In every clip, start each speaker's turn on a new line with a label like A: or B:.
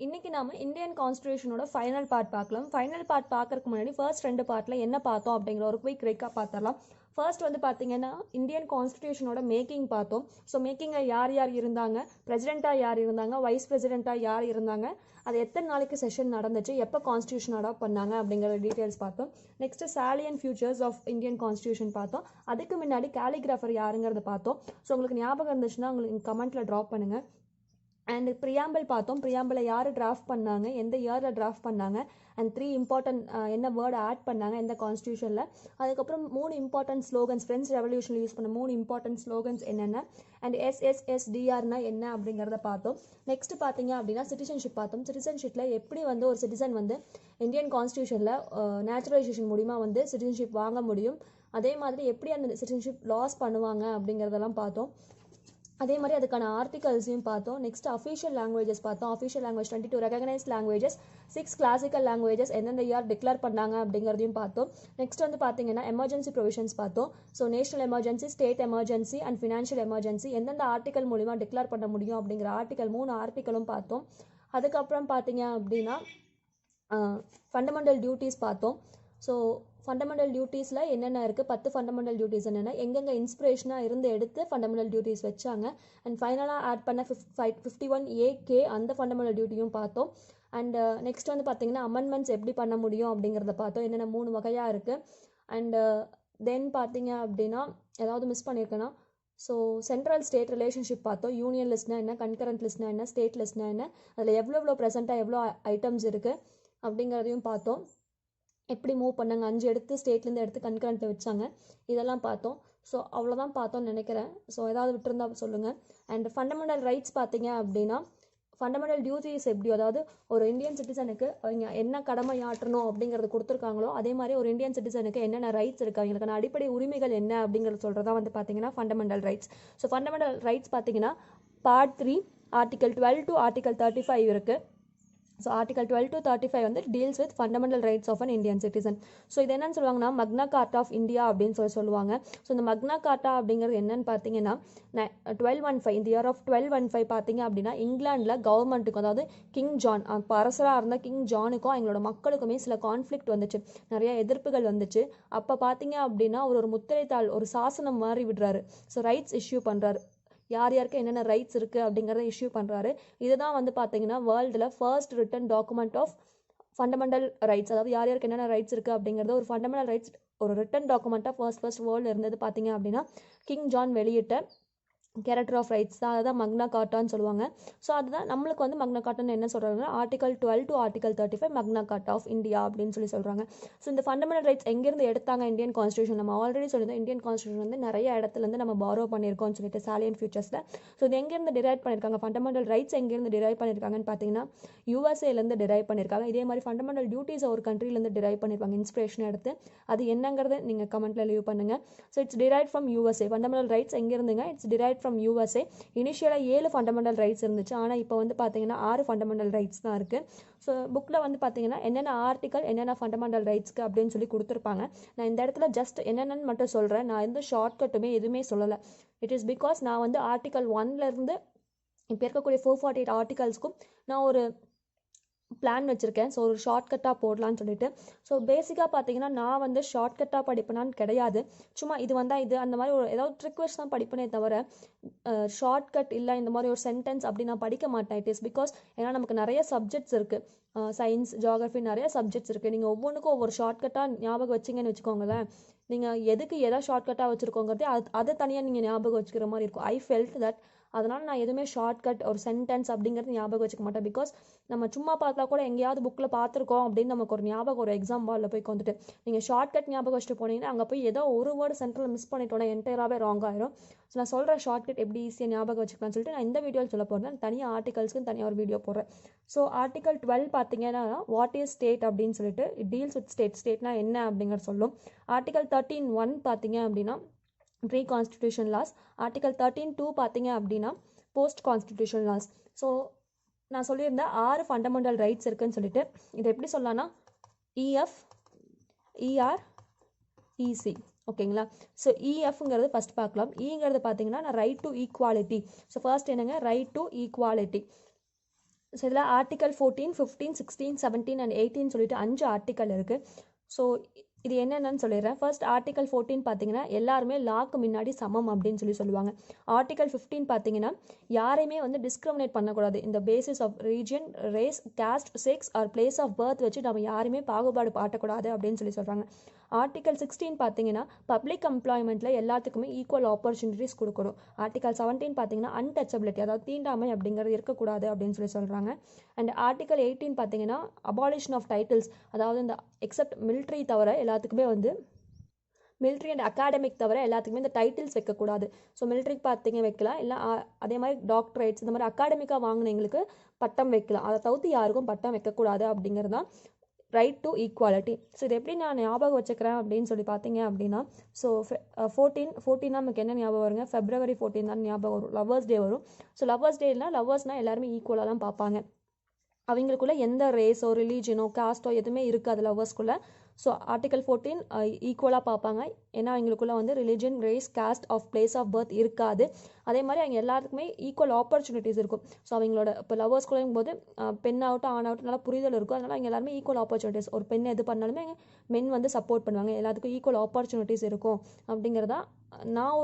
A: இன்னைக்கு நாம Indian கான்ஸ்டிடியூஷனோட final part பார்க்கலாம். ஃபைனல் பார்ட் பார்க்கறதுக்கு முன்னாடி ஃபர்ஸ்ட் ரெண்டு பார்ட்ல என்ன பார்த்தோம் அப்படிங்கிற ஒரு குயிக் ரீகாப் பார்த்துடலாம். ஃபர்ஸ்ட் வந்து பார்த்தீங்கன்னா இந்தியன் கான்ஸ்டிடியூஷனோட மேக்கிங் பார்த்தோம். ஸோ மேக்கிங்கில் யார் யார் இருந்தாங்க, பிரசிடெண்ட்டாக யார் இருந்தாங்க, வைஸ் பிரசிடெண்ட்டாக யார் இருந்தாங்க, அது எத்தனை நாளைக்கு செஷன் நடந்துச்சு, எப்போ கான்ஸ்டியூஷன் அடாப்ட் பண்ணாங்க அப்படிங்கிற டீட்டெயில்ஸ் பார்த்தோம். Next salient features of Indian constitution பார்த்தோம். அதுக்கு முன்னாடி கேலிகிராஃபர் யாருங்கிறத பார்த்தோம். ஸோ உங்களுக்கு ஞாபகம் இருந்துச்சுன்னா உங்களுக்கு கமெண்ட்டில் ட்ராப் பண்ணுங்கள். அண்ட் ப்ரியாம்பிள் பார்த்தோம். ப்ரியாம்பிளை யார் டிராஃப்ட் பண்ணாங்க, எந்த இயரில் டிராஃப்ட் பண்ணாங்க, அண்ட் 3 இம்பார்ட்டன்ட் என்ன வேர்டு ஆட் பண்ணாங்க எந்த கான்ஸ்டியூஷனில். அதுக்கப்புறம் 3 இம்பார்ட்டன்ட் ஸ்லோகன்ஸ், ஃப்ரெஞ்ச் ரெவல்யூஷனில் யூஸ் பண்ண 3 இம்பார்ட்டன்ட் ஸ்லோகன்ஸ் என்னென்ன, அண்ட் எஸ்எஸ்எஸ்டிஆர்னா என்ன அப்படிங்கிறத பார்த்தோம். நெக்ஸ்ட் பார்த்தீங்க அப்படின்னா சிட்டிசன்ஷிப் பார்த்தோம். சிட்டிசன்ஷிப்பில் எப்படி வந்து ஒரு சிட்டிசன் வந்து இந்தியன் கான்ஸ்டியூஷனில் நேச்சுரலைசேஷன் மூலிமா வந்து சிட்டிசன்ஷிப் வாங்க முடியும், அதே மாதிரி எப்படி அந்த சிட்டிசன்ஷிப் லாஸ் பண்ணுவாங்க அப்படிங்கிறதெல்லாம் பார்த்தோம். அதே மாதிரி அதுக்கான ஆர்டிகல்ஸையும் பார்த்தோம். நெக்ஸ்ட் அஃபிஷியல் லாங்குவேஜஸ் பார்த்தோம். Official language 22 recognised languages, 6 classical languages எந்தெந்த இயர் டிக்ளேர் பண்ணாங்க அப்படிங்கிறதையும் பார்த்தோம். நெக்ஸ்ட் வந்து பார்த்தீங்கன்னா எமர்ஜென்சி ப்ரொவிஷன்ஸ் பார்த்தோம். So national emergency, state emergency and financial emergency எந்தெந்த ஆர்டிகல் மூலிமா டிக்ளேர் பண்ண முடியும் அப்படிங்கிற ஆர்டிகல் 3 ஆர்டிகளும் பார்த்தோம். அதுக்கப்புறம் பார்த்தீங்க அப்படின்னா ஃபண்டமெண்டல் டியூட்டிஸ் பார்த்தோம். ஸோ ஃபண்டமெண்டல் டியூட்டிஸில் என்னென்ன இருக்குது, 10 ஃபண்டமெண்டல் டியூட்டிஸ் என்னென்ன, எங்கெங்கே இன்ஸ்பிரேஷனாக இருந்து எடுத்து ஃபண்டமெண்டல் டியூட்டிஸ் வச்சாங்க, அண்ட் ஃபைனலாக ஆட் பண்ண 51A அந்த ஃபண்டமெண்டல் டியூட்டியும் பார்த்தோம். அண்ட் நெக்ஸ்ட் வந்து பார்த்தீங்கன்னா அமெண்ட்மெண்ட்ஸ் எப்படி பண்ண முடியும் அப்படிங்கிறத பார்த்தோம். என்னென்ன 3 வகையாக இருக்குது. அண்ட் தென் பார்த்தீங்க அப்படின்னா ஏதாவது மிஸ் பண்ணியிருக்கேன்னா, ஸோ சென்ட்ரல் ஸ்டேட் ரிலேஷன்ஷிப் பார்த்தோம். யூனியன் லிஸ்ட்னா என்ன, கன்கரண்ட் லிஸ்ட்னா என்ன, ஸ்டேட் லிஸ்ட்னா என்ன, அதில் எவ்வளோ ப்ரெசென்ட்டாக எவ்வளோ ஐட்டம்ஸ் இருக்குது அப்படிங்கிறதையும் பார்த்தோம். எப்படி மூவ் பண்ணாங்க, 5 எடுத்து ஸ்டேட்லேருந்து எடுத்து கன்கரண்ட்டில் வச்சாங்க, இதெல்லாம் பார்த்தோம். ஸோ அவ்வளோதான் பார்த்தோன்னு நினைக்கிறேன். ஸோ ஏதாவது விட்டுருந்தா சொல்லுங்கள். அண்ட் ஃபண்டமெண்டல் ரைட்ஸ் பார்த்தீங்க அப்படின்னா ஃபண்டமெண்டல் டியூட்டிஸ் எப்படி, அதாவது ஒரு இந்தியன் சிட்டிசனுக்கு அவங்க என்ன கடமை ஆற்றணும் அப்படிங்கிறது கொடுத்துருக்காங்களோ அதே மாதிரி ஒரு இந்தியன் சிட்டிசனுக்கு என்னென்ன ரைட்ஸ் இருக்குது, அவங்களுக்கான அடிப்படை உரிமைகள் என்ன அப்படிங்கிறது சொல்கிறதா வந்து பார்த்தீங்கன்னா fundamental rights. So fundamental rights பார்த்தீங்கன்னா பார்ட் 3 ஆர்டிகல் 12 to ஆர்டிகல் 35 இருக்குது. ஸோ ஆர்டிகல் 12 to 35 வந்து deals with fundamental rights of an Indian citizen. So இது என்னன்னு சொல்லுவாங்கன்னா மக்னா கார்ட்டா ஆஃப் இந்தியா அப்படின்னு சொல்லுவாங்க. ஸோ இந்த மக்னா கார்ட்டா அப்படிங்கிறது என்னன்னு பார்த்தீங்கன்னா 1215 இந்த இயர் ஆஃப் 1215 பார்த்தீங்க அப்படின்னா இங்கிலாண்டில் கவர்மெண்ட்டுக்கும், அதாவது கிங் ஜான் அப்போ அரசராக இருந்த கிங் ஜானுக்கும் எங்களோட மக்களுக்குமே சில கான்ஃப்ளிக்ட் வந்துச்சு, நிறைய எதிர்ப்புகள் வந்துச்சு. அப்போ பார்த்தீங்க அப்படின்னா ஒரு முத்திரைத்தாள், ஒரு சாசனம் மாதிரி விடுறாரு. ஸோ ரைட்ஸ் இஷ்யூ பண்ணுறாரு, யார் யாருக்கு என்னென்ன ரைட்ஸ் இருக்குது அப்படிங்கிறத இஷ்யூ பண்ணுறாரு. இதுதான் வந்து பார்த்தீங்கன்னா வேர்ல்டில் first written document of fundamental rights, அதாவது யார் யாருக்கு என்னென்ன ரைட்ஸ் இருக்குது அப்படிங்கிறது ஒரு ஃபண்டமெண்டல் ரைட்ஸ் ஒரு ரிட்டன் டாக்குமெண்ட்டாக ஃபர்ஸ்ட் வேர்ல்டில் இருந்தது பார்த்தீங்க அப்படின்னா கிங் ஜான் வெளியிட்ட கேரக்டர் ஆஃப் ரைட்ஸ் தான், அதுதான் மக்னா கார்ட்டான்னு சொல்லுவாங்க. ஸோ அதுதான் நம்மளுக்கு வந்து மக்னா கார்ட்டான்னு என்ன சொல்கிறாங்கன்னா article 12 to article 35 magna carta of India அப்படின்னு சொல்கிறாங்க. ஸோ இந்த ஃபண்டமெண்டல் ரைட்ஸ் எங்கேருந்து எடுத்தாங்க இந்தியன் கான்ஸ்டியூஷன், நம்ம ஆல்ரெடி சொல்லியிருந்தோம் இந்தியன் கான்ஸ்டியூஷன் வந்து நிறைய இடத்துலேருந்து நம்ம பாரோ பண்ணியிருக்கோம்னு சொல்லிட்டு சாலியன் ஃபியூச்சர்ஸில். ஸோ இது எங்கேருந்து டிரைவ் பண்ணியிருக்காங்க, ஃபண்டமெண்டல் ரைட்ஸ் எங்கேருந்து டிரைவ் பண்ணியிருக்காங்கன்னு பார்த்தீங்கன்னா யூஎஸ்ஏலேருந்து டிரைவ் பண்ணியிருக்காங்க. இதே மாதிரி ஃபண்டமெண்டல் டியூட்டிஸ் ஒரு கண்ட்ரிலேருந்து டிரைவ் பண்ணியிருப்பாங்க இன்ஸ்பிரேஷன் எடுத்து. அது என்னங்கிறத நீங்கள் கமெண்ட்டில் லீவ் பண்ணுங்கள். So it's drive from USA. Fundamental rights எங்கேருந்துங்க, இட்ஸ் டிரைவ் ஃப்ரம் யூஎஸ்ஏ. இனிஷியலாக 7 ஃபண்டமெண்டல் ரைட்ஸ் இருந்துச்சு, ஆனால் இப்போ வந்து பார்த்தீங்கன்னா 6 ஃபண்டமெண்டல் ரைட்ஸ் தான் இருக்குது. ஸோ புக்கில் வந்து பார்த்தீங்கன்னா என்னென்ன ஆர்டிக்கல் என்னென்ன ஃபண்டமெண்டல் ரைட்ஸ்க்கு அப்படின்னு சொல்லி கொடுத்துருப்பாங்க. நான் இந்த இடத்துல ஜஸ்ட் என்னென்னு மட்டும் சொல்கிறேன், நான் எந்த ஷார்ட்கட்டுமே எதுவுமே சொல்லலை. இட் இஸ் பிகாஸ் நான் வந்து ஆர்டிக்கல் 1லேருந்து இப்போ இருக்கக்கூடிய 448 ஆர்டிகல்ஸ்க்கும் நான் ஒரு பிளான் வச்சுருக்கேன். ஸோ ஒரு ஷார்ட்கட்டாக போடலான்னு சொல்லிட்டு. ஸோ பேசிக்காக பார்த்தீங்கன்னா நான் வந்து ஷார்ட்கட்டாக படிப்பேனான்னு கிடையாது, சும்மா இது வந்தால் இது அந்த மாதிரி ஒரு ஏதாவது ட்ரிக் வச்சு தான் படிப்பேனே தவிர ஷார்ட்கட் இல்லை இந்த மாதிரி ஒரு சென்டென்ஸ் அப்படி நான் படிக்க மாட்டேன். இட் இஸ் பிகாஸ் ஏன்னா நமக்கு நிறைய சப்ஜெக்ட்ஸ் இருக்குது, சயின்ஸ், ஜியாகிரஃபி, நிறைய சப்ஜெக்ட்ஸ் இருக்குது. நீங்கள் ஒவ்வொன்றுக்கும் ஒவ்வொரு ஷார்ட்கட்டாக ஞாபகம் வச்சிங்கன்னு வச்சுக்கோங்களேன், நீங்கள் எதுக்கு எதை ஷார்ட்கட்டாக வச்சுருக்கோங்கிறதே அதை தனியாக நீங்கள் ஞாபகம் வச்சுக்கிற மாதிரி இருக்கும். ஐ ஃபெல்ட் தட் அதனால் நான் எதுவுமே ஷார்ட்கட் ஒரு சென்டென்ஸ் அப்படிங்கிறது ஞாபகம் வச்சுக்க மாட்டேன். பிகாஸ் நம்ம சும்மா பார்த்தா கூட எங்கேயாவது புக்கில் பார்த்துருக்கோம் அப்படின்னு நமக்கு ஒரு ஞாபகம் ஒரு எக்ஸாம் பாலில் போய் வந்துட்டு நீங்கள் ஷார்ட்கட் ஞாபகம் வச்சுட்டு போனீங்கன்னா அங்கே போய் ஏதோ ஒரு வேர்டு சென்டரில் மிஸ் பண்ணிட்டோன்னா என்டையராகவே ராங் ஆயிரும். ஸோ நான் சொல்கிற ஷார்ட்கட் எப்படி ஈஸியாக ஞாபகம் வச்சுக்கலாம்னு சொல்லிட்டு நான் இந்த வீடியோவில் சொல்ல போகிறேன். தனியாக ஆர்டிகல்ஸ்க்கு தனியாக ஒரு வீடியோ போடுறேன். ஸோ ஆர்டிகல் 12 பார்த்தீங்கன்னா வாட் இஸ் ஸ்டேட் அப்படின்னு சொல்லிட்டு இட் டீல்ஸ் வித் ஸ்டேட்னா என்ன அப்படிங்கிறது சொல்லும். ஆர்டிகல் 13(1) பார்த்தீங்க அப்படின்னா ப்ரீ கான்ஸ்டிடியூஷன் லாஸ். ஆர்டிகல் 13(2) பார்த்தீங்க அப்படின்னா போஸ்ட் கான்ஸ்டிடியூஷன் லாஸ். ஸோ நான் சொல்லியிருந்தேன் 6 ஃபண்டமெண்டல் ரைட்ஸ் இருக்குன்னு சொல்லிட்டு. இதை எப்படி சொல்லலாம்னா இஎஃப், இஆர், இசி, ஓகேங்களா. ஸோ இஎஃப்ங்கிறது ஃபஸ்ட் பார்க்கலாம். இங்கிறது பார்த்தீங்கன்னா நான் right to equality. So first என்னங்க, ரைட் டு ஈக்குவாலிட்டி. ஸோ இதில் ஆர்டிகல் 14, 15, 16, 17 அண்ட் 18 சொல்லிட்டு 5 ஆர்டிக்கல் இருக்குது. ஸோ இது என்னென்னு சொல்லிடுறேன். ஃபர்ஸ்ட் ஆர்டிகல் 14 பார்த்தீங்கன்னா எல்லாருமே லாக்கு முன்னாடி சமம் அப்படின்னு சொல்லுவாங்க. ஆர்டிகல் 15 பார்த்தீங்கன்னா யாரையுமே வந்து டிஸ்கிரிமினேட் பண்ணக்கூடாது. இந்த basis of region, race, caste, sex or place of birth வச்சு நம்ம யாருமே பாகுபாடு பாட்டக்கூடாது அப்படின்னு சொல்கிறாங்க. ஆர்டிகல் 16 பார்த்தீங்கன்னா பப்ளிக் எம்ப்ளாய்மெண்ட்டில் எல்லாத்துக்குமே ஈக்குவல் ஆப்பர்ச்சுனிட்டிஸ் கொடுக்கணும். ஆர்டிகல் 17 பார்த்தீங்கன்னா அன்டச்சபிலிட்டி, அதாவது தீண்டாமை அப்படிங்கிறது இருக்கக்கூடாது அப்படின்னு சொல்கிறாங்க. அண்ட் ஆர்டிகல் 18 பார்த்தீங்கன்னா அபாலிஷன் ஆஃப் டைட்டில்ஸ், அதாவது இந்த எக்ஸப்ட் மிலிட்ரி தவிர எல்லாத்துக்குமே வந்து மிலிட்ரி அண்ட் அகாடமிக் தவிர எல்லாத்துக்குமே இந்த டைட்டில்ஸ் வைக்கக்கூடாது. ஸோ மிலிட்ரிக்கு பார்த்தீங்க வைக்கலாம், இல்லை அதே மாதிரி டாக்டரேட்ஸ் இந்த மாதிரி அகாடமிக்காக வாங்கினவங்களுக்கு பட்டம் வைக்கலாம். அதை தவிர்த்து யாருக்கும் பட்டம் வைக்கக்கூடாது அப்படிங்கிறது தான் ரைட் டு ஈக்குவாலிட்டி. ஸோ இது எப்படி நான் ஞாபகம் வச்சுக்கிறேன் அப்படின்னு சொல்லி பார்த்தீங்க அப்படின்னா, ஸோ 14 நமக்கு என்ன ஞாபகம் வருங்க, February 14 தான் ஞாபகம் வரும், லவ்வர்ஸ் டே வரும். ஸோ லவ்வர்ஸ் டேனால் லவ்வர்ஸ்னால் எல்லாருமே ஈக்குவலாக தான் பார்ப்பாங்க. அவங்களுக்குள்ள எந்த ரேஸோ ரிலீஜனோ காஸ்ட்டோ எதுவுமே இருக்காது லவ்வர்ஸ்குள்ளே. ஸோ ஆர்டிகல் 14 ஈக்குவலாக பார்ப்பாங்க. ஏன்னா அவங்களுக்குள்ள வந்து religion, race, caste of place of birth இருக்காது. அதே மாதிரி அவங்க எல்லாத்துக்குமே ஈக்குவல் ஆப்பர்ச்சுனிட்டிஸ் இருக்கும். ஸோ அவங்களோட இப்போ லவ்வர்ஸ்குள்ளும் போது பெண்ணாகட்டும் ஆணாகட்டும் நல்லா புரிதல் இருக்கும். அதனால் அவங்க எல்லாருமே ஈக்குவல் ஆப்பர்ச்சுனிட்டிஸ், ஒரு பெண் எது பண்ணாலுமே மென் வந்து சப்போர்ட் பண்ணுவாங்க. எல்லாத்துக்கும் ஈக்குவல் ஆப்பர்ச்சுனிட்டிஸ் இருக்கும் அப்படிங்கிறதா நான்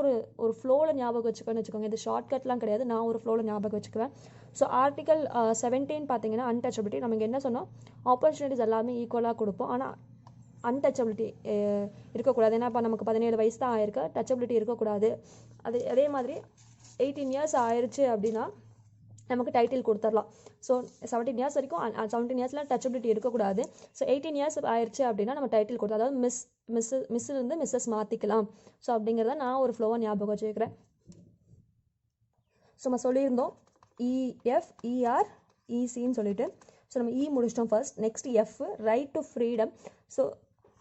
A: ஒரு ஃப்ளோவில் ஞாபகம் வச்சுக்கோன்னு வச்சுக்கோங்க. இது ஷார்ட்கட்லாம் கிடையாது, நான் ஒரு ஃப்ளோவில் ஞாபகம் வச்சுக்குவேன். ஸோ ஆர்டிகல் 17 பார்த்தீங்கன்னா அன்டச்சபிலிட்டி. நமக்கு என்ன சொன்னோம், ஆப்பர்ச்சுனிட்டிஸ் எல்லாமே ஈக்குவலாக கொடுப்போம், ஆனால் அன்டச்சபிலிட்டி இருக்கக்கூடாது. ஏன்னா இப்போ நமக்கு 17 வயசு தான் ஆயிருக்கு, டச்சபிலிட்டி இருக்கக்கூடாது. அதே மாதிரி 18 இயர்ஸ் ஆயிடுச்சு அப்படின்னா நமக்கு டைட்டில் கொடுத்துடலாம். ஸோ 17 இயர்ஸ் வரைக்கும் 17 இயர்ஸில் டச்சபிலிட்டி இருக்கக்கூடாது. ஸோ 18 இயர்ஸ் ஆயிடுச்சு அப்படின்னா நம்ம டைட்டில் கொடுத்தோம், அதாவது மிஸ்ஸிலிருந்து மிஸ்ஸஸ் மாற்றிக்கலாம். ஸோ அப்படிங்கிறத நான் ஒரு ஃப்ளோவாக ஞாபகம் வச்சுக்கிறேன். ஸோ நம்ம சொல்லியிருந்தோம் இஎஃப், இஆர், இசின்னு சொல்லிட்டு. ஸோ நம்ம இ முடிச்சிட்டோம் first. Next F, right to freedom. So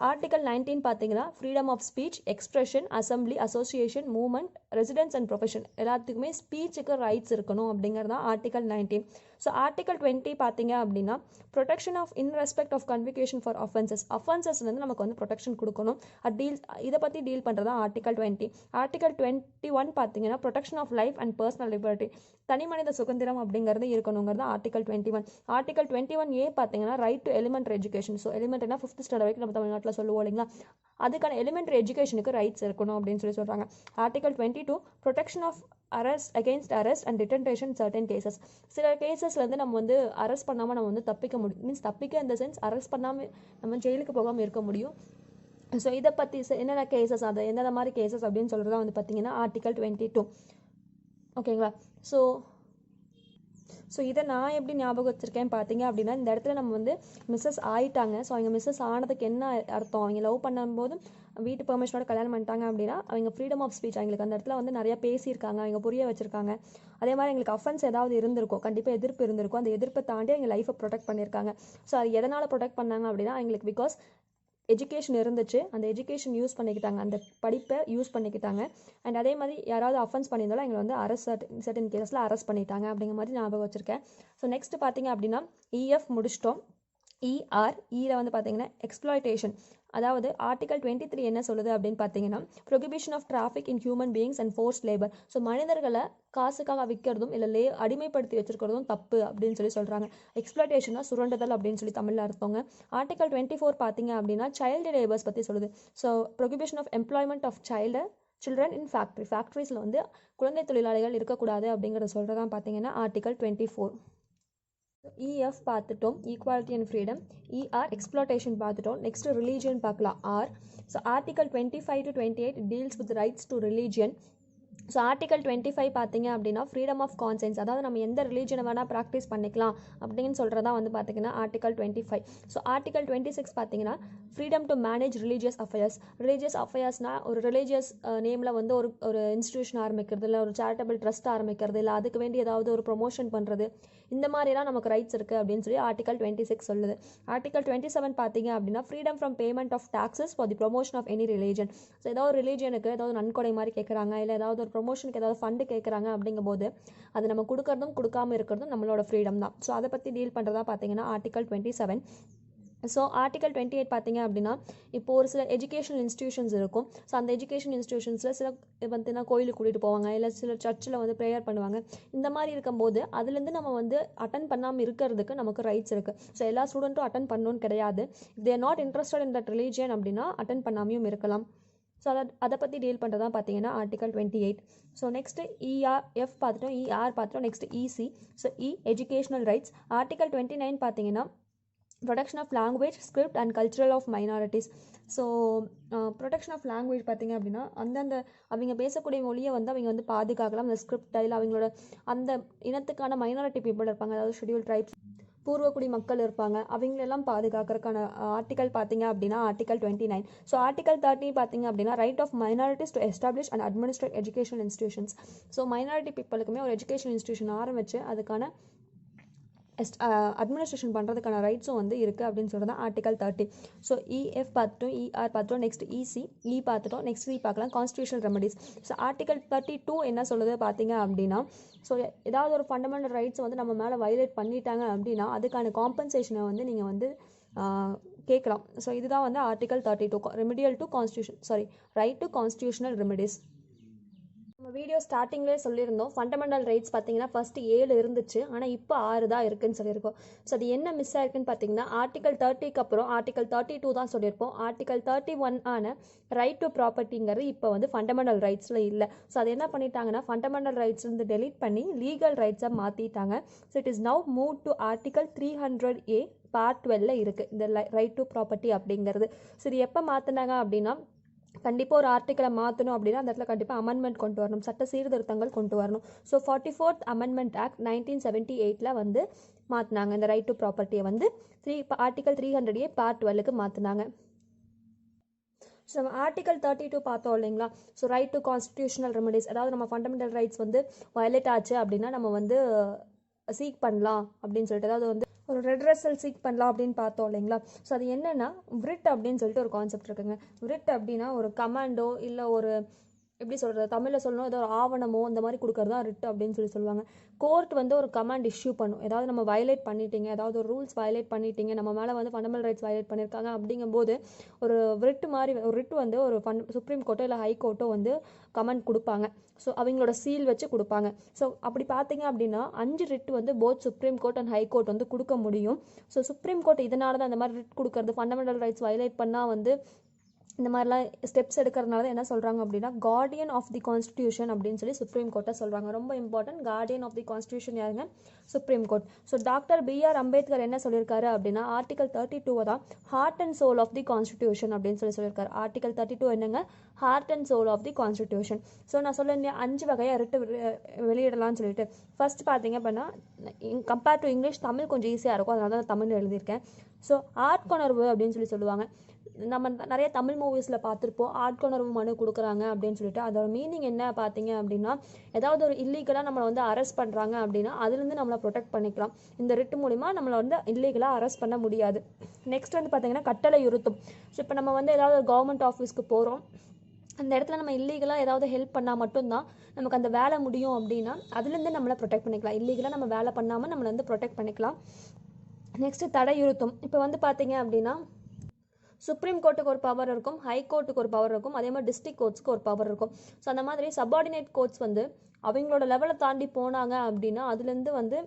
A: article 19 பார்த்தீங்கன்னா freedom of speech, expression, assembly, association, movement, residence and profession எல்லாத்துக்குமே ஸ்பீச்சுக்கு ரைட்ஸ் இருக்கணும் அப்படிங்கிறது தான் ஆர்டிகல் 19. ஸோ ஆர்டிகல் 20 பார்த்தீங்க அப்படின்னா protection of in respect of conviction for அஃபென்சஸ்லேருந்து நமக்கு வந்து ப்ரொடெக்ஷன் கொடுக்கணும். இதை பற்றி டீல் பண்ணுறது தான் ஆர்டிகல் 20. ஆர்டிகல் 21 பார்த்தீங்கன்னா protection of life and personal liberty, தனி மனித சுதந்திரம் அப்படிங்கிறது இருக்கணுங்கிறது ஆர்டிகல் 21. ஆர்டிகல் 21A பார்த்தீங்கன்னா right to elementary education. So எலிமெண்ட்னா 5th ஸ்டாண்டர்ட் வரைக்கும் நம்ம தமிழ்நாட்டில் சொல்லுவோம் இல்லைங்களா, அதுக்கான எலிமெண்ட்ரி எஜுகேஷனுக்கு ரைட்ஸ் இருக்கணும் அப்படின்னு சொல்கிறாங்க. Article 22 protection of arrest and detention certain cases. சில கேசஸ்லேருந்து நம்ம வந்து அரெஸ்ட் பண்ணாமல் நம்ம வந்து தப்பிக்க முடியும். மீன்ஸ் தப்பிக்க இந்த சென்ஸ் அரெஸ்ட் பண்ணாமல் நம்ம ஜெயிலுக்கு போகாமல் இருக்க முடியும். ஸோ இதை பற்றி என்னென்ன கேசஸ், அது எந்தெந்த மாதிரி கேசஸ் அப்படின்னு சொல்கிறதா வந்து பார்த்தீங்கன்னா ஆர்டிகல் 22. ஓகேங்களா. ஸோ இதை நான் எப்படி ஞாபகம் வச்சுருக்கேன் பார்த்தீங்க அப்படின்னா, இந்த இடத்துல நம்ம வந்து மிஸ்ஸஸ் ஆயிட்டாங்க. ஸோ அவங்க மிஸ்ஸஸ் ஆனதுக்கு என்ன அர்த்தம், அவங்க லவ் பண்ணும்போது வீட்டு பெர்மிஷனோட கல்யாணம் பண்ணிட்டாங்க அப்படின்னா அவங்க ஃப்ரீடம் ஆஃப் ஸ்பீச், அவங்களுக்கு அந்த இடத்துல வந்து நிறையா பேசியிருக்காங்க, அவங்க புரிய வச்சுருக்காங்க. அதே மாதிரி எங்களுக்கு அஃபென்ஸ் ஏதாவது இருந்திருக்கும், கண்டிப்பாக எதிர்ப்பு இருந்திருக்கும். அந்த எதிர்ப்பை தாண்டி அவங்க லைஃப்பை ப்ரொடெக்ட் பண்ணியிருக்காங்க. ஸோ அது எதனால் ப்ரொடெக்ட் பண்ணாங்க அப்படின்னா அவங்களுக்கு பிகாஸ் எஜுகேஷன் இருந்துச்சு, அந்த எஜுகேஷன் யூஸ் பண்ணிக்கிட்டாங்க, அந்த படிப்பை யூஸ் பண்ணிக்கிட்டாங்க. அண்ட் அதே மாதிரி யாராவது அஃபென்ஸ் பண்ணியிருந்தாலும் எங்களை வந்து சர்டன் கேஸில் அரெஸ்ட் பண்ணிட்டாங்க அப்படிங்கிற மாதிரி ஞாபகம் வச்சுருக்கேன். ஸோ நெக்ஸ்ட் பார்த்தீங்க அப்படின்னா இஎஃப் முடிச்சிட்டோம். இயில் வந்து பார்த்தீங்கன்னா எக்ஸ்ப்ளாய்டேஷன், அதாவது ஆர்டிகல் 23 என்ன சொல்லுது அப்படின்னு பார்த்தீங்கன்னா prohibition of traffic in human beings and force labour. So மனிதர்களை காசுக்காக விற்கிறதும் இல்லை அடிமைப்படுத்தி வச்சிருக்கிறதும் தப்பு அப்படின்னு சொல்கிறாங்க. எக்ஸ்ப்ளாய்டேஷனா சுரண்டுதல் அப்படின்னு சொல்லி தமிழில் அர்த்தங்க. ஆர்டிகல் 24 பார்த்தீங்க அப்படின்னா சைல்டு லேபர்ஸ் பற்றி சொல்லுது. So prohibition of employment of children in ஃபேக்ட்ரிஸில் வந்து குழந்தை தொழிலாளிகள் இருக்கக்கூடாது அப்படிங்கிறத சொல்கிறதான் பார்த்தீங்கன்னா ஆர்டிகல் 24. இஎஃப் பார்த்துட்டோம், equality and freedom. ER exploitation பார்த்துட்டோம். நெக்ஸ்ட் ரிலீஜியன் பார்க்கலாம், R. So article 25 to 28 deals with rights to religion. So article 25 பார்த்தீங்க அப்படின்னா ஃப்ரீடம் ஆஃப் கான்சென்ஸ், அதாவது நம்ம எந்த ரிலீஜனை வேணால் ப்ராக்டிஸ் பண்ணிக்கலாம் அப்படின்னு சொல்கிறதா வந்து பார்த்தீங்கன்னா ஆர்டிகல் 25. ஸோ ஆர்டிகல் 26 பார்த்தீங்கன்னா ஃப்ரீடம் டு மேனேஜ் ரிலீஜியஸ் அஃபேர்ஸ்னால் ஒரு ரிலீஜியஸ் நேமில் வந்து ஒரு இன்ஸ்டியூஷன் ஆரம்பிக்கிறது, இல்லை ஒரு சேரிட்டபிள் ட்ரஸ்ட் ஆரம்பிக்கிறது, இல்லை அதுக்கு வேண்டி ஏதாவது ஒரு ப்ரொமோஷன் பண்ணுறது, இந்த மாதிரிலாம் நமக்கு ரைட்ஸ் இருக்குது அப்படின்னு சொல்லி ஆர்டிகல் 26 சொல்லுது. ஆர்டிகல் 27 பார்த்தீங்க அப்படின்னா freedom from payment of taxes for the promotion of any religion. So ஏதாவது ஒரு ரிலீஜனுக்கு ஏதாவது நன்கொடை மாதிரி கேட்குறாங்க, இல்லை ஏதாவது ஒரு ப்ரொமோஷனுக்கு ஏதாவது ஃபண்டு கேட்குறாங்க அப்படிங்கும்போது அது நம்ம கொடுக்கறதும் கொடுக்காமல் இருக்கிறதும் நம்மளோட ஃப்ரீடம் தான். ஸோ அதை பற்றி டீல் பண்ணுறதா பார்த்தீங்கன்னா ஆர்டிகல் 27. ஸோ ஆர்டிகல் 28 பார்த்தீங்க அப்படின்னா இப்போ ஒரு சில எஜுகேஷனல் இன்ஸ்டியூஷன்ஸ் இருக்கும். ஸோ அந்த எஜுகேஷன் இன்ஸ்டியூஷன்ஸில் சில பார்த்தீங்கன்னா கோயிலுக்கு கூட்டிகிட்டு போவாங்க, இல்லை சில சர்ச்சில் வந்து ப்ரேயர் பண்ணுவாங்க. இந்த மாதிரி இருக்கும்போது அதுலேருந்து நம்ம வந்து அட்டன் பண்ணாமல் இருக்கிறதுக்கு நமக்கு ரைட்ஸ் இருக்குது. ஸோ எல்லா ஸ்டூடெண்ட்டும் அட்டன் பண்ணணும்னு கிடையாது. They are not interested in that religion அப்படின்னா அட்டன் பண்ணாமையும் இருக்கலாம். ஸோ அதை பற்றி டீல் பண்ணுறதான் பார்த்தீங்கன்னா ஆர்டிகல் 28. ஸோ நெக்ஸ்ட்டு EF பார்த்துட்டோம், ER பார்த்துட்டோம். Next EC. So educational rights. Article 29 பார்த்தீங்கன்னா protection of language, script and cultural of minorities. So protection of language பார்த்திங்க அப்படின்னா அந்தந்த அவங்க பேசக்கூடிய மொழியை வந்து அவங்க வந்து பாதுகாக்கலாம். அந்த ஸ்கிரிப்ட் இல்லை அவங்களோட அந்த இனத்துக்கான மைனாரிட்டி பீப்புள் இருப்பாங்க, அதாவது ஷெட்யூல் ட்ரைப்ஸ், பூர்வக்குடி மக்கள் இருப்பாங்க, அவங்களெல்லாம் பாதுகாக்கிறதுக்கான ஆர்டிகல் பார்த்தீங்க அப்படின்னா ஆர்டிகல் 29. ஸோ ஆர்டிகல் 30 பார்த்தீங்க அப்படின்னா right of minorities to establish and administrate educational institutions. So minority பீப்புளுக்குமே ஒரு எஜுகேஷன் இன்ஸ்டியூஷன் ஆரம்பித்து அதுக்கான அட்மினிஸ்ட்ரேஷன் பண்ணுறதுக்கான ரைட்ஸும் வந்து இருக்குது அப்படின்னு சொல்கிறது தான் ஆர்டிகல் 30. ஸோ EF பார்த்துட்டோம், ER பார்த்துட்டோம். நெக்ஸ்ட் EC, பார்த்துட்டோம். நெக்ஸ்ட் பார்க்கலாம் கான்ஸ்டியூஷனல் ரெமடிஸ். ஸோ ஆர்டிகல் 32 என்ன சொல்லுது பார்த்தீங்க அப்படின்னா, ஸோ ஏதாவது ஒரு ஃபண்டமெண்டல் ரைட்ஸ் வந்து நம்ம மேலே வயலேட் பண்ணிட்டாங்க அப்படின்னா அதுக்கான காம்பன்சேஷனை வந்து நீங்கள் வந்து கேட்கலாம். ஸோ இதுதான் வந்து article 32 remedial to right to constitutional remedies. நம்ம வீடியோ ஸ்டார்டிங்லேயே சொல்லியிருந்தோம் ஃபண்டமெண்டல் ரைட்ஸ் பார்த்தீங்கன்னா ஃபஸ்ட்டு 7 இருந்துச்சு, ஆனால் இப்போ 6 தான் இருக்குதுன்னு சொல்லியிருக்கோம். ஸோ அது என்ன மிஸ் ஆயிருக்குன்னு பார்த்தீங்கன்னா ஆர்டிகல் 30க்கு அப்புறம் ஆர்டிகல் 32 தான் சொல்லியிருப்போம். ஆர்டிகல் 31 ஆன ரைட் டு ப்ராப்பர்ட்டிங்கிறது இப்போ வந்து ஃபண்டமெண்டல் ரைட்ஸில் இல்லை. ஸோ அது என்ன பண்ணிட்டாங்கன்னா ஃபண்டமெண்டல் ரைட்ஸ் வந்து டெலீட் பண்ணி லீகல் ரைட்ஸை மாற்றிட்டாங்க. So it is now move to article 300A part 12 இருக்குது இந்த ரைட் டு ப்ராப்பர்ட்டி அப்படிங்கிறது. ஸோ இது எப்போ மாற்றினாங்க அப்படின்னா கண்டிப்பாக ஒரு ஆர்டிக்கலை மாற்றணும் அப்படின்னா அந்த இடத்துல கண்டிப்பாக அமெண்ட்மெண்ட் கொண்டு வரணும், சட்ட சீர்திருத்தங்கள் கொண்டு வரணும். ஸோ 44th அமெண்ட்மெண்ட் ஆக்ட் 1978 வந்து மாற்றினாங்க. இந்த ரைட் டு ப்ராப்பர்ட்டியை வந்து ஆர்டிகல் 300A பார்ட் 12க்கு மாற்றினாங்க. ஸோ நம்ம ஆர்டிகல் 32 பார்த்தோம் இல்லைங்களா. So right to constitutional remedies, அதாவது நம்ம ஃபண்டமெண்டல் ரைட்ஸ் வந்து வயலேட் ஆச்சு அப்படின்னா நம்ம வந்து சீக் பண்ணலாம் அப்படின்னு சொல்லிட்டு, அதாவது வந்து ஒரு ரெட்ரெசல் சீக் பண்ணலாம் அப்படின்னு பார்த்தோம் இல்லைங்களா. ஸோ அது என்னென்னா விரிட் அப்படின்னு சொல்லிட்டு ஒரு கான்செப்ட் இருக்குங்க. விரிட் அப்படின்னா ஒரு கமாண்டோ இல்லை ஒரு எப்படி சொல்கிறது, தமிழில் சொல்லணும், ஏதோ ஒரு ஆவணமோ இந்த மாதிரி கொடுக்குறது தான் ரிட் அப்படின்னு சொல்லுவாங்க. கோர்ட் வந்து ஒரு கமாண்ட் இஷ்யூ பண்ணும், ஏதாவது நம்ம வயலேட் பண்ணிட்டீங்க, ஏதாவது ஒரு ரூல்ஸ் வயலேட் பண்ணிட்டீங்க, நம்ம மேலே வந்து ஃபண்டமெண்டல் ரைட்ஸ் வயலேட் பண்ணியிருக்காங்க அப்படிங்கும்போது ஒரு ரிட் மாதிரி ஒரு ரிட் வந்து ஒரு சுப்ரீம் கோர்ட்டோ இல்லை ஹை கோர்ட்டோ வந்து கமெண்ட் கொடுப்பாங்க. ஸோ அவங்களோட சீல் வச்சு கொடுப்பாங்க. ஸோ அப்படி பார்த்தீங்க அப்படின்னா 5 ரிட் வந்து both supreme court and high court வந்து கொடுக்க முடியும். ஸோ சுப்ரீம் கோர்ட் இதனால தான் அந்த மாதிரி ரிட் கொடுக்கறது, ஃபண்டமெண்டல் ரைட்ஸ் வயலேட் பண்ணால் வந்து இந்த மாதிரிலாம் ஸ்டெப்ஸ் எடுக்கிறதுனால என்ன சொல்கிறாங்க அப்படின்னா கார்டியன் ஆஃப் தி கான்ஸ்டியூஷன் அப்படின்னு சொல்லி சுப்ரீம் கோர்ட்டை சொல்கிறாங்க. ரொம்ப important, guardian of the constitution யாருங்க, supreme court. So doctor B.R. Ambedkar என்ன சொல்லியிருக்காரு அப்படின்னா ஆர்டிகல் 32 தான் heart and soul of the constitution அப்படின்னு சொல்லியிருக்காரு. ஆர்டிகல் 32 என்னங்க, heart and soul of the constitution. So நான் சொல்ல 5 வகையாக ரிட்டு வெளியிடலாம்னு சொல்லிட்டு, ஃபர்ஸ்ட் பார்த்தீங்க அப்படின்னா கம்பேர் டு இங்கிலீஷ் தமிழ் கொஞ்சம் ஈஸியாக இருக்கும், அதனால தான் தமிழ் எழுதியிருக்கேன். ஸோ ஆட்கொணர்வு அப்படின்னு சொல்லுவாங்க. நம்ம நிறைய தமிழ் மூவிஸில் பார்த்துருப்போம், ஆட்கொணர்வு மனு கொடுக்குறாங்க அப்படின்னு சொல்லிட்டு. அதோட மீனிங் என்ன பார்த்தீங்க அப்படின்னா ஏதாவது ஒரு இல்லீகலாக நம்மளை வந்து அரெஸ்ட் பண்ணுறாங்க அப்படின்னா அதுலேருந்து நம்மளை ப்ரொடெக்ட் பண்ணிக்கலாம். இந்த ரிட்டு மூலிமா நம்மளை வந்து இல்லீகலாக அரெஸ்ட் பண்ண முடியாது. நெக்ஸ்ட் வந்து பார்த்தீங்கன்னா கட்டளை உறுத்தும். ஸோ இப்போ நம்ம வந்து ஏதாவது கவர்மெண்ட் ஆஃபீஸ்க்கு போகிறோம், அந்த இடத்துல நம்ம இல்லீகலாக ஏதாவது ஹெல்ப் பண்ணால் மட்டும்தான் நமக்கு அந்த வேலை முடியும் அப்படின்னா அதுலேருந்து நம்மளை ப்ரொடெக்ட் பண்ணிக்கலாம். இல்லீகலாக நம்ம வேலை பண்ணாமல் நம்மளை வந்து ப்ரொடெக்ட் பண்ணிக்கலாம். நெக்ஸ்ட்டு தடையுறுத்தும். இப்போ வந்து பார்த்தீங்க அப்படின்னா சுப்ரீம் கோர்ட்டுக்கு ஒரு பவர் இருக்கும், ஹை கோர்ட்டுக்கு ஒரு பவர் இருக்கும், அதே மாதிரி டிஸ்ட்ரிக்ட் கோர்ட்ஸ்க்கு ஒரு பவர் இருக்கும். ஸோ அந்த மாதிரி சப்பார்டினேட் கோர்ட்ஸ் வந்து அவங்களோட லெவலை தாண்டி போனாங்க அப்படின்னா அதுலேருந்து வந்து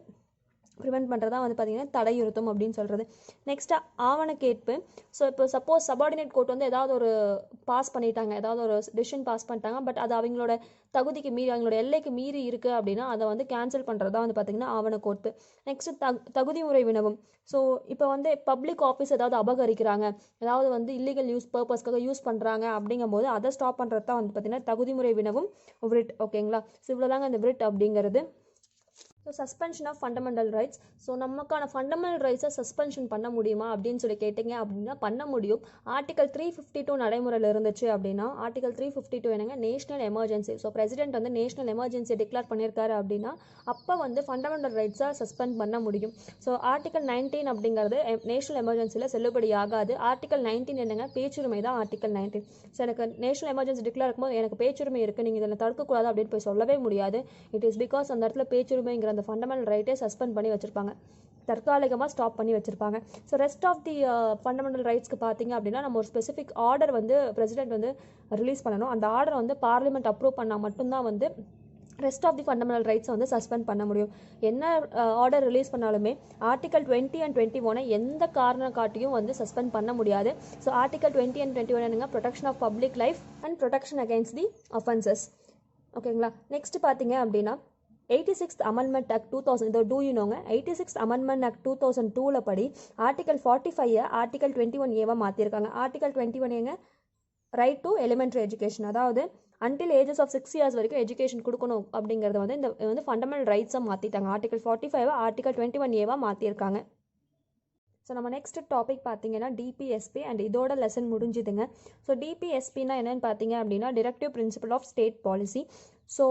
A: ப்ரிவெண்ட் பண்ணுறதா வந்து பார்த்திங்கன்னா தடையுறுத்தும் அப்படின்னு சொல்கிறது. நெக்ஸ்ட்டு ஆவணக்கேட்பு. ஸோ இப்போ சப்போஸ் சபார்டினேட் கோர்ட் வந்து ஏதாவது ஒரு பாஸ் பண்ணிட்டாங்க, ஏதாவது ஒரு டிசிஷன் பாஸ் பண்ணிட்டாங்க, பட் அது அவங்களோட தகுதிக்கு மீறி அவங்களோட எல்லைக்கு மீறி இருக்குது அப்படின்னா அதை வந்து கேன்சல் பண்ணுறதா வந்து பார்த்திங்கன்னா ஆவணக்கோர்ப்பு. நெக்ஸ்ட்டு தகுதி முறை வினவும். ஸோ இப்போ வந்து பப்ளிக் ஆஃபீஸ் ஏதாவது அபகரிக்கிறாங்க, ஏதாவது வந்து இல்லீகல் பர்பஸ்க்காக யூஸ் பண்ணுறாங்க அப்படிங்கும்போது அதை ஸ்டாப் பண்ணுறது தான் வந்து பார்த்திங்கன்னா தகுதி முறை வினவும் விரிட். ஓகேங்களா. ஸோ இவ்வளோதாங்க இந்த விரிட் அப்படிங்கிறது. So suspension of fundamental rights. So நமக்கான ஃபண்டமெண்டல் ரைட்ஸை சஸ்பென்ஷன் பண்ண முடியுமா அப்படின்னு சொல்லி கேட்டிங்க அப்படின்னா பண்ண முடியும். ஆர்டிகல் 352 நடைமுறையில் இருந்துச்சு அப்படின்னா ஆர்டிகல் 352 என்னங்க, நேஷனல் எமர்ஜென்சி. ஸோ பிரசிடென்ட் வந்து நேஷனல் எமர்ஜென்சி டிக்ளேர் பண்ணியிருக்காரு அப்படின்னா அப்போ வந்து ஃபண்டமெண்டல் ரைட்ஸை சஸ்பெண்ட் பண்ண முடியும். ஸோ ஆர்டிகல் 19 அப்படிங்கிறது நேஷனல் எமர்ஜென்சியில் செல்லுபடி ஆகாது. ஆர்டிகல் 19 என்னங்க, பேச்சுரிமை தான் ஆர்டிகல் 19. ஸோ எனக்கு நேஷனல் எமர்ஜென்சி டிக்ளேர் இருக்கும்போது எனக்கு பேச்சுரிமை இருக்குது, நீங்கள் இதில் தடுக்கக்கூடாது அப்படின்னு போய் சொல்லவே முடியாது. இட் இஸ் பிகாஸ் அந்த இடத்துல பேச்சுரிமைங்கிற அந்த ஃபண்டமெண்டல் ரைட்டே சஸ்பெண்ட் பண்ணி வச்சுருப்பாங்க. தற்காலிகமாக ஸ்டாப் பண்ணி வச்சுருப்பாங்க. So rest of the fundamental ரைட்ஸ்க்கு பார்த்தீங்க அப்படின்னா நம்ம ஒரு ஸ்பெசிஃபிக் ஆர்டர் வந்து பிரசிடென்ட் வந்து ரிலீஸ் பண்ணணும். அந்த ஆர்டரை வந்து பார்லிமெண்ட் அப்ரூவ் பண்ணால் மட்டும்தான் வந்து ரெஸ்ட் ஆஃப் தி ஃபண்டமெண்டல் ரைட்ஸை வந்து சஸ்பெண்ட் பண்ண முடியும். என்ன ஆர்டர் ரிலீஸ் பண்ணாலுமே ஆர்டிகல் 20 and 21 எந்த காரணம் காட்டியும் வந்து சஸ்பெண்ட் பண்ண முடியாது. ஸோ ஆர்டிகல் 20 and 21 என்னங்க, protection of public life and protection against the offences. ஓகேங்களா. நெக்ஸ்ட் பார்த்தீங்க அப்படின்னா 86th அமெண்ட்மெண்ட் ஆக்ட் 2000, இதோ டூ யூ நோங்க, 86th அமெண்ட்மெண்ட் ஆக்ட் 2002 படி ஆர்டிகல் 45 ஆர்டிகல் 21A மாற்றிருக்காங்க. Article 21 right to elementary education, அதாவது அன்டில் ஏஜஸ் ஆஃப் 6 years வரைக்கும் எஜுகேஷன் கொடுக்கணும் அப்படிங்கிறத வந்து இந்த வந்து ஃபண்டமெண்டல் ரைட்ஸை மாற்றிட்டாங்க. ஆர்டிகல் 45 ஆர்டிகல் 21A மாற்றிருக்காங்க. ஸோ நம்ம நெக்ஸ்ட் டாபிக் பார்த்தீங்கன்னா டிபிஎஸ்பி அண்ட் இதோட லெசன் முடிஞ்சுதுங்க. ஸோ டிபிஎஸ்பின்னா என்னென்னு பார்த்தீங்க அப்படின்னா directive principle of state policy. So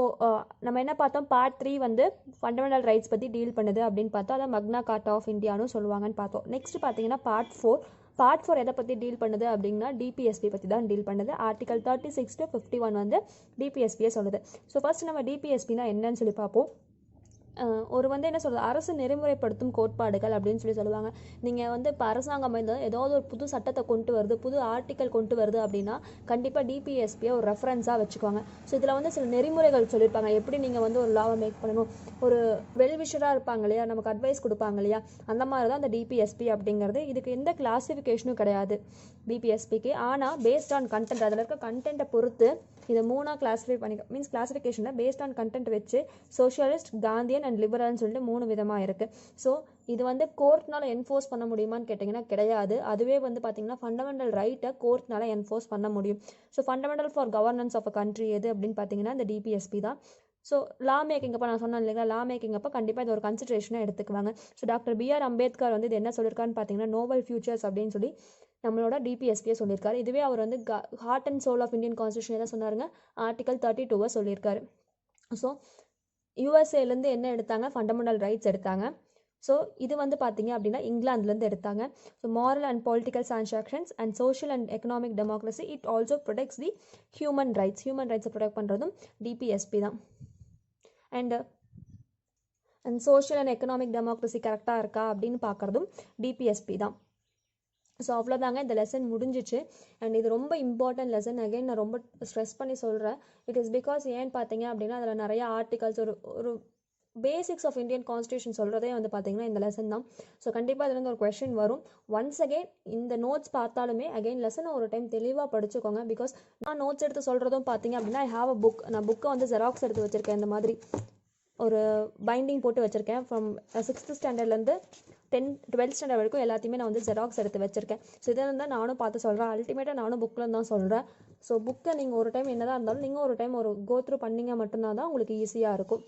A: நம்ம என்ன பார்த்தோம், பார்ட் 3 வந்து ஃபண்டமெண்டல் ரைட்ஸ் பற்றி டீல் பண்ணுது அப்படின்னு பார்த்தோம். அதை மக்னா கார்ட்டா ஆஃப் இந்தியான்னு சொல்லுவாங்கன்னு பார்த்தோம். நெக்ஸ்ட் பார்த்தீங்கன்னா பார்ட் 4 எதை பற்றி டீல் பண்ணுது அப்படின்னா டிபிஎஸ்பி பற்றி தான் டீல் பண்ணுது. ஆர்டிகல் 36 to 51 வந்து டிபிஎஸ்பியை சொல்லுது. ஸோ ஃபர்ஸ்ட் நம்ம டிபிஎஸ்பினா என்னன்னு சொல்லி பார்ப்போம். ஒரு வந்து என்ன சொல்கிறது, அரசு நெறிமுறைப்படுத்தும் கோட்பாடுகள் அப்படின்னு சொல்லுவாங்க. நீங்கள் வந்து இப்போ அரசாங்கம் வந்து ஏதாவது ஒரு புது சட்டத்தை கொண்டு வருது, புது ஆர்டிக்கல் கொண்டு வருது அப்படின்னா கண்டிப்பாக டிபிஎஸ்பியை ஒரு ரெஃபரன்ஸாக வச்சுக்குவாங்க. ஸோ இதில் வந்து சில நெறிமுறைகள் சொல்லியிருப்பாங்க, எப்படி நீங்கள் வந்து ஒரு லாவை மேக் பண்ணணும். ஒரு வெல்விஷராக இருப்பாங்க இல்லையா, நமக்கு அட்வைஸ் கொடுப்பாங்க இல்லையா, அந்த மாதிரி தான் அந்த டிபிஎஸ்பி அப்படிங்கிறது. இதுக்கு எந்த கிளாசிஃபிகேஷனும் கிடையாது டிபிஎஸ்பிக்கு. ஆனால் பேஸ்ட் ஆன் கண்டென்ட், அதில் இருக்க கண்டென்ட்டை பொறுத்து இதை 3 கிளாஸிஃபை பண்ணிக்க, மீன்ஸ் கிளாஸிஃபிகேஷனில் பேஸ்ட் ஆன் கண்டென்ட் வச்சு சோஷியலிஸ்ட், காந்தியன் அண்ட் லிபரல்னு சொல்லிட்டு 3 விதமாக இருக்குது. ஸோ இது வந்து கோர்ட்னால என்ஃபோர்ஸ் பண்ண முடியுமான்னு கேட்டிங்கன்னா கிடையாது. அதுவே வந்து பார்த்திங்கன்னா ஃபண்டமெண்டல் ரைட்டை கோர்ட்னால என்ஃபோர்ஸ் பண்ண முடியும். So fundamental for governance of a country எது அப்படின்னு பார்த்தீங்கன்னா இந்த டிபிஎஸ்பி தான். ஸோ லா மேக்கிங் அப்போ நான் சொன்னேன் இல்லைங்களா, லா மேக்கிங் அப்போ கண்டிப்பாக இது ஒரு கன்சிடரேஷனாக எடுத்துக்குவாங்க. So doctor B.R. அம்பேத்கர் வந்து இது என்ன சொல்லியிருக்கான்னு பார்த்தீங்கன்னா நோபல் ஃபியூச்சர்ஸ் அப்படின்னு சொல்லி நம்மளோட டிபிஎஸ்பியை சொல்லியிருக்காரு. இதுவே அவர் வந்து heart and soul of Indian constitution எதாவது சொன்னாருங்க, ஆர்டிகல் 32 சொல்லியிருக்காரு. ஸோ யூஎஸ்ஏலேருந்து என்ன எடுத்தாங்க, ஃபண்டமெண்டல் ரைட்ஸ் எடுத்தாங்க. ஸோ இது வந்து பார்த்தீங்க அப்படின்னா இங்கிலாந்துலேருந்து எடுத்தாங்க. So moral and political transactions and social and economic democracy it also protects the human ரைட்ஸை ப்ரொடெக்ட் பண்ணுறதும் டிபிஎஸ்பி தான். And social and economic democracy கரெக்டாக இருக்கா அப்படின்னு பார்க்குறதும் டிபிஎஸ்பி தான். ஸோ அவ்வளோதாங்க, இந்த லெசன் முடிஞ்சிச்சு. அண்ட் இது ரொம்ப இம்பார்ட்டன்ட் லெசன். அகைன் நான் ரொம்ப ஸ்ட்ரெஸ் பண்ணி சொல்கிறேன். இட் இஸ் பிகாஸ் ஏன்னு பார்த்தீங்க அப்படின்னா அதில் நிறைய ஆர்டிகல்ஸ், ஒரு பேசிக்ஸ் ஆஃப் இந்தியன் கான்ஸ்டியூஷன் சொல்கிறதே வந்து பார்த்தீங்கன்னா இந்த லெசன் தான். ஸோ கண்டிப்பாக அதுலேருந்து ஒரு கொஷின் வரும். ஒன்ஸ் அகெயின் இந்த நோட்ஸ் பார்த்தாலுமே அகெயின் லெசனை ஒரு டைம் தெளிவாக படிச்சுக்கோங்க. பிகாஸ் நான் நோட்ஸ் எடுத்து சொல்கிறதும் பார்த்தீங்க அப்படின்னா ஐ ஹாவ் அ புக். நான் புக்கை வந்து ஜெராக்ஸ் எடுத்து வச்சுருக்கேன். இந்த மாதிரி ஒரு பைண்டிங் போட்டு வச்சுருக்கேன். ஃப்ரம் 6th ஸ்டாண்டர்ட்லேருந்து 12th ஸ்டாண்டர்ட் வரைக்கும் எல்லாத்தையுமே நான் வந்து ஜெராக்ஸ் எடுத்து வச்சுருக்கேன். ஸோ இதை தான் நானும் பார்த்து சொல்கிறேன். அல்டிமேட்டாக நானும் புக்கில் தான் சொல்கிறேன். ஸோ புக்கை நீங்கள் ஒரு டைம் என்னதான் இருந்தாலும் நீங்கள் ஒரு டைம் ஒரு கோ த்ரூ பண்ணிங்க மட்டும்தான் உங்களுக்கு ஈஸியாக இருக்கும்.